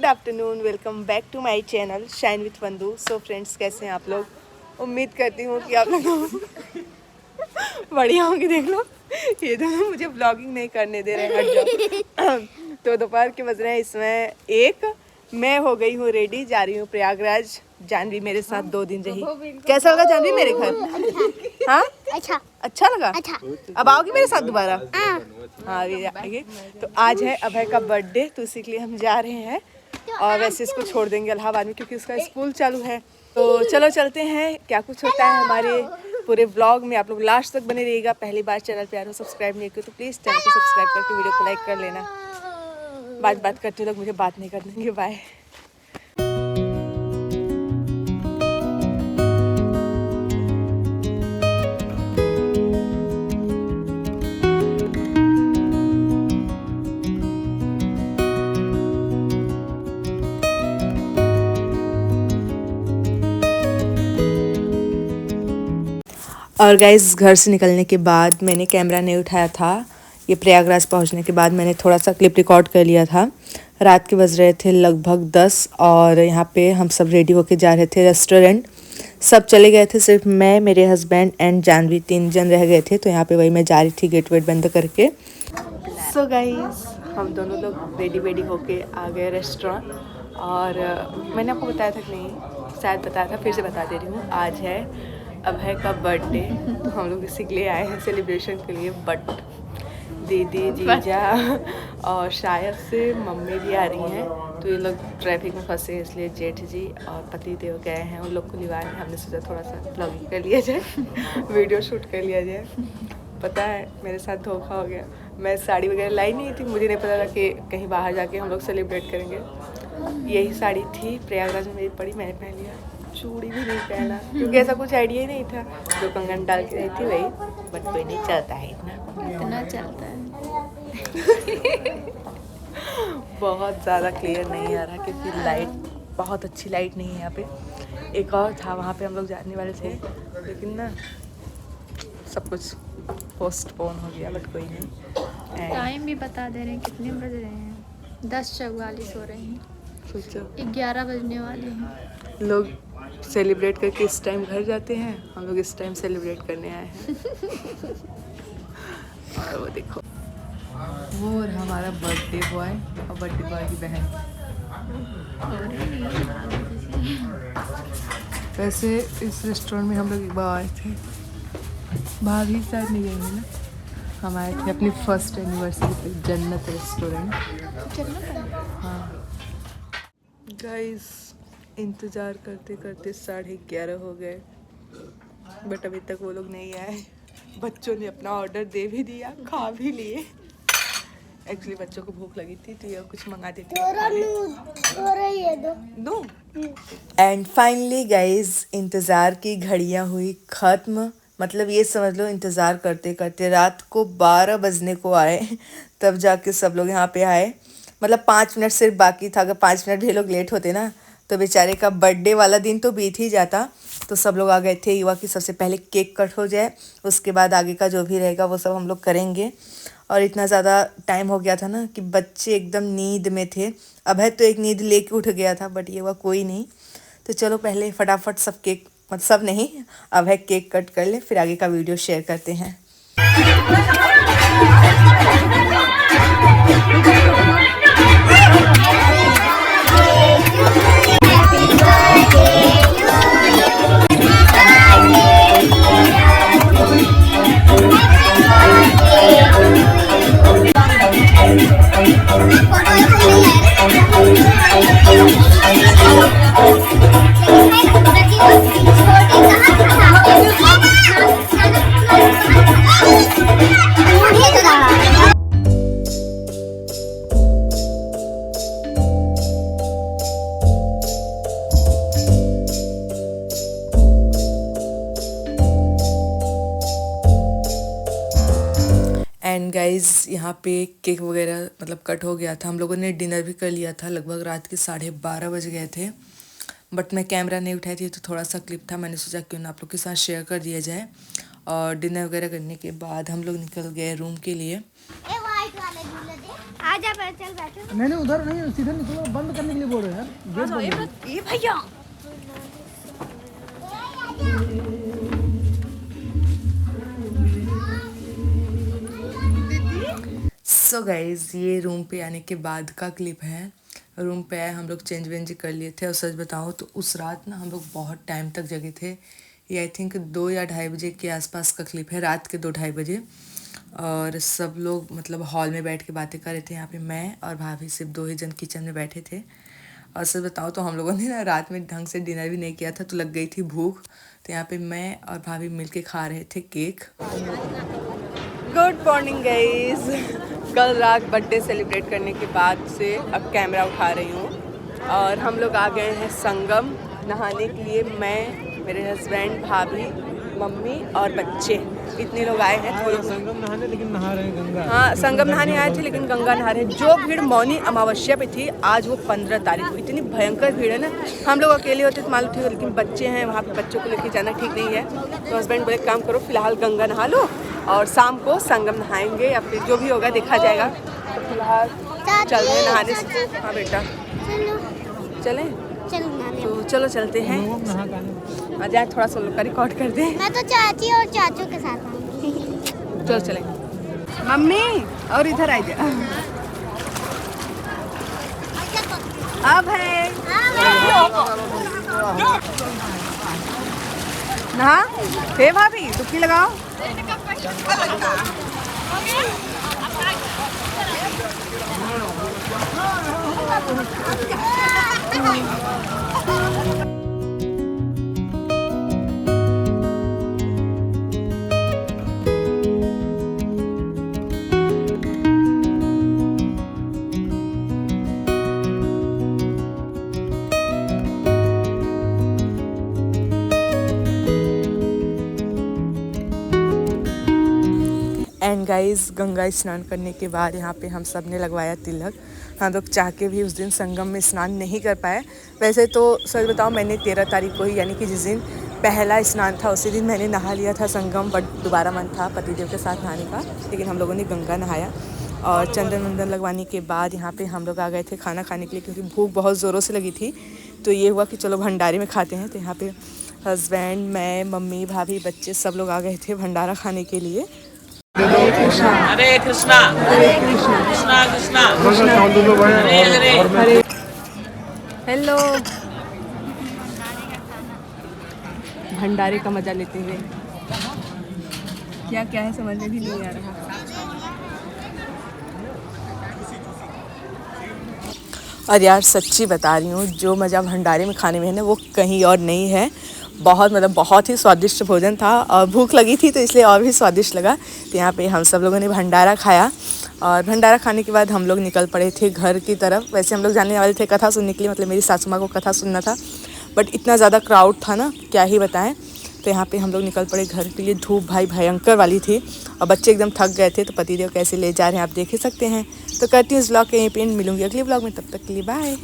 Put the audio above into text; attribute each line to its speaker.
Speaker 1: Afternoon, welcome back to my channel shine with Vandu. So friends, कैसे हैं आप लोग? उम्मीद करती हूँ कि आप लोग बढ़िया होंगे। देख लो, ये दोनों मुझे ब्लॉगिंग नहीं करने दे रहे हैं, हट जाओ। तो दोपहर के बज रहे हैं इसमें 1। मैं हो गई हूँ रेडी, जा रही हूँ प्रयागराज। जानवी मेरे साथ 2 दिन रही। कैसा लगा जानवी मेरे घर? हाँ, अच्छा लगा। अब आओगी मेरे साथ दोबारा? हाँ, ये आएंगे। तो आज है अभय का बर्थडे, तो इसी के लिए हम जा रहे हैं। और वैसे इसको छोड़ देंगे इलाहाबाद में क्योंकि उसका स्कूल चालू है। तो चलो चलते हैं, क्या कुछ होता है हमारे पूरे व्लॉग में। आप लोग लास्ट तक बने रहिएगा। पहली बार चैनल पे आ रहे हो, सब्सक्राइब नहीं किया तो प्लीज़ चैनल को सब्सक्राइब करके वीडियो को लाइक कर लेना। बात करते लोग मुझे बात नहीं कर देंगे। बाय। और गाइस, घर से निकलने के बाद मैंने कैमरा नहीं उठाया था। ये प्रयागराज पहुंचने के बाद मैंने थोड़ा सा क्लिप रिकॉर्ड कर लिया था। रात के बज रहे थे लगभग 10 और यहाँ पे हम सब रेडी होके जा रहे थे रेस्टोरेंट। सब चले गए थे, सिर्फ मैं, मेरे हस्बैंड एंड जानवी 3 जन रह गए थे। तो यहाँ पे वही मैं जा रही थी गेट वेट बंद करके। सो गाइस, हम दोनों लोग रेडी होके आ गए रेस्टोरेंट। और मैंने आपको बताया था कि नहीं, शायद बताया था, फिर से बता दे रही हूँ। आज है अभय का बर्थडे, तो हम लोग इसी के लिए आए हैं सेलिब्रेशन के लिए। बट दीदी, जीजा और शायद से मम्मी भी आ रही हैं। तो ये लोग ट्रैफिक में फंसे हैं, इसलिए जेठ जी और पति देव गए हैं उन लोग को लिवाने। हमने सोचा थोड़ा सा ब्लॉगिंग कर लिया जाए, वीडियो शूट कर लिया जाए। पता है मेरे साथ धोखा हो गया। मैं साड़ी वगैरह लाई नहीं थी, मुझे नहीं पता था कि कहीं बाहर जाके हम लोग सेलिब्रेट करेंगे। यही साड़ी थी, प्रयागराज में मेरी पड़ी, मैंने पहन लिया। चूड़ी भी नहीं पहना क्योंकि ऐसा कुछ आइडिया ही नहीं था। जो कंगन डाल के रही थी वही, बट कोई नहीं, चलता है इतना चलता है। बहुत ज़्यादा क्लियर नहीं आ रहा क्योंकि लाइट, बहुत अच्छी लाइट नहीं है यहाँ पे। एक और था, वहाँ पे हम लोग जाने वाले थे, लेकिन ना सब कुछ पोस्टपोन हो गया। बट कोई नहीं।
Speaker 2: टाइम भी बता दे रहे हैं, कितने बज रहे हैं? 10:44 हो रहे हैं।
Speaker 1: सोचो
Speaker 2: 11 बजने वाले हैं।
Speaker 1: लोग सेलिब्रेट करके इस टाइम घर जाते हैं, हम लोग इस टाइम सेलिब्रेट करने आए हैं। और वो देखो, वो और हमारा बर्थडे बॉय और बर्थडे बॉय की बहन। वैसे इस रेस्टोरेंट में हम लोग एक बार आए थे, भाभी शायद नहीं गई है ना। हम आए थे अपनी फर्स्ट एनिवर्सरी पे जन्नत रेस्टोरेंट। हाँ गाइस, इंतज़ार करते करते 11:30 हो गए, बट अभी तक वो लोग नहीं आए। बच्चों ने अपना ऑर्डर दे भी दिया, खा भी लिए। एक्चुअली बच्चों को भूख लगी थी तो ये कुछ मंगा देती दो। एंड फाइनली गाइस, इंतज़ार की घड़ियाँ हुई ख़त्म। मतलब ये समझ लो, इंतज़ार करते करते रात को 12 बजने को आए, तब जाके सब लोग यहाँ पे आए। मतलब 5 मिनट सिर्फ बाकी था। अगर 5 मिनट भी लोग लेट होते ना तो बेचारे का बर्थडे वाला दिन तो बीत ही जाता। तो सब लोग आ गए थे। युवा की सबसे पहले केक कट हो जाए, उसके बाद आगे का जो भी रहेगा वो सब हम लोग करेंगे। और इतना ज़्यादा टाइम हो गया था ना कि बच्चे एकदम नींद में थे। अभय तो एक नींद लेके उठ गया था, बट ये हुआ कोई नहीं। तो चलो पहले फटाफट सब केक, मतलब सब नहीं, अभय केक कट कर ले, फिर आगे का वीडियो शेयर करते हैं। एंड गाइज़, यहाँ पे केक वगैरह मतलब कट हो गया था। हम लोगों ने डिनर भी कर लिया था, लगभग रात के 12:30 बज गए थे। बट मैं कैमरा नहीं उठाई थी तो थोड़ा सा क्लिप था, मैंने सोचा क्यों ना आप लोग के साथ शेयर कर दिया जाए। और डिनर वगैरह करने के बाद हम लोग निकल गए रूम के लिए।
Speaker 3: आजा चल बैठो।
Speaker 4: नहीं उधर नहीं, सीधे निकलो, बंद करने के लिए बोल रहे हैं यार, गेट बंद है।
Speaker 2: ये भैया
Speaker 1: सो गाइज ये रूम पे आने के बाद का क्लिप है। रूम पे आए हम लोग चेंज वेंज कर लिए थे और सच बताओ तो उस रात ना हम लोग बहुत टाइम तक जगे थे। ये आई थिंक 2 या 2:30 बजे के आसपास का क्लिप है, रात के 2-2:30 बजे। और सब लोग मतलब हॉल में बैठ के बातें कर रहे थे। यहाँ पे मैं और भाभी सिर्फ 2 ही जन किचन में बैठे थे। और सच बताओ तो हम लोगों ने ना रात में ढंग से डिनर भी नहीं किया था, तो लग गई थी भूख। तो यहाँ पे मैं और भाभी मिलके खा रहे थे केक। Good morning guys. कल रात बर्थडे सेलिब्रेट करने के बाद से अब कैमरा उठा रही हूँ और हम लोग आ गए हैं संगम नहाने के लिए। मैं, मेरे हस्बैंड, भाभी, मम्मी और बच्चे, इतने लोग आए हैं। थोड़ी
Speaker 4: संगम नहाने, लेकिन नहा रहे हैं गंगा।
Speaker 1: हाँ, संगम नहाने आए थे लेकिन गंगा नहा रहे हैं। जो भीड़ मौनी अमावस्या पे थी, आज वो 15 तारीख को, इतनी भयंकर भीड़ है ना। हम लोग अकेले होते तो मालूम ठीक, लेकिन बच्चे हैं वहाँ पे, बच्चों को लेके जाना ठीक नहीं है। तो हस्बैंड बोले काम करो, फिलहाल गंगा नहा लो और शाम को संगम नहाएंगे या फिर जो भी होगा देखा जाएगा। तो फिलहाल चल रहे नहाने से। हाँ बेटा चलें, तो चलो चलते हैं। आ जाए थोड़ा सा लोग का रिकॉर्ड कर दें।
Speaker 3: मैं तो चाची और चाचू के साथ आऊंगी।
Speaker 1: चलो चलें। मम्मी और इधर आ जा। अब है नहा हे भाभी, डुबकी लगाओ। एंड गाइस गंगा स्नान करने के बाद यहाँ पे हम सब ने लगवाया तिलक। हम लोग चाह के भी उस दिन संगम में स्नान नहीं कर पाए। वैसे तो सच बताओ मैंने 13 तारीख को ही, यानी कि जिस दिन पहला स्नान था, उसी दिन मैंने नहा लिया था संगम, बट दोबारा मन था पतिदेव के साथ नहाने का। लेकिन हम लोगों ने गंगा नहाया और चंदन वंदन लगवाने के बाद यहाँ पे हम लोग आ गए थे खाना खाने के लिए, क्योंकि भूख बहुत ज़ोरों से लगी थी। तो ये हुआ कि चलो भंडारे में खाते हैं। तो यहाँ पे हस्बैंड, मैं, मम्मी, भाभी, बच्चे सब लोग आ गए थे भंडारा खाने के लिए।
Speaker 5: हरे कृष्णा कृष्णा कृष्णा हरे हरे।
Speaker 1: हेलो, भंडारे का मजा लेते हुए क्या क्या है समझ में भी नहीं आ रहा। और यार सच्ची बता रही हूँ, जो मज़ा भंडारे में खाने में है ना, वो कहीं और नहीं है। बहुत मतलब बहुत ही स्वादिष्ट भोजन था और भूख लगी थी तो इसलिए और भी स्वादिष्ट लगा। तो यहाँ पे हम सब लोगों ने भंडारा खाया और भंडारा खाने के बाद हम लोग निकल पड़े थे घर की तरफ। वैसे हम लोग जाने वाले थे कथा सुनने के लिए, मतलब मेरी सासू माँ को कथा सुनना था, बट इतना ज़्यादा क्राउड था ना, क्या ही बताएं। तो यहाँ पे हम लोग निकल पड़े घर के लिए। धूप भाई भयंकर वाली थी और बच्चे एकदम थक गए थे, तो पतिदेव कैसे ले जा रहे हैं आप देख ही सकते हैं। तो करती हूँ इस ब्लॉग के यहीं पे, मिलूंगी अगले ब्लॉग में, तब तक के लिए बाय।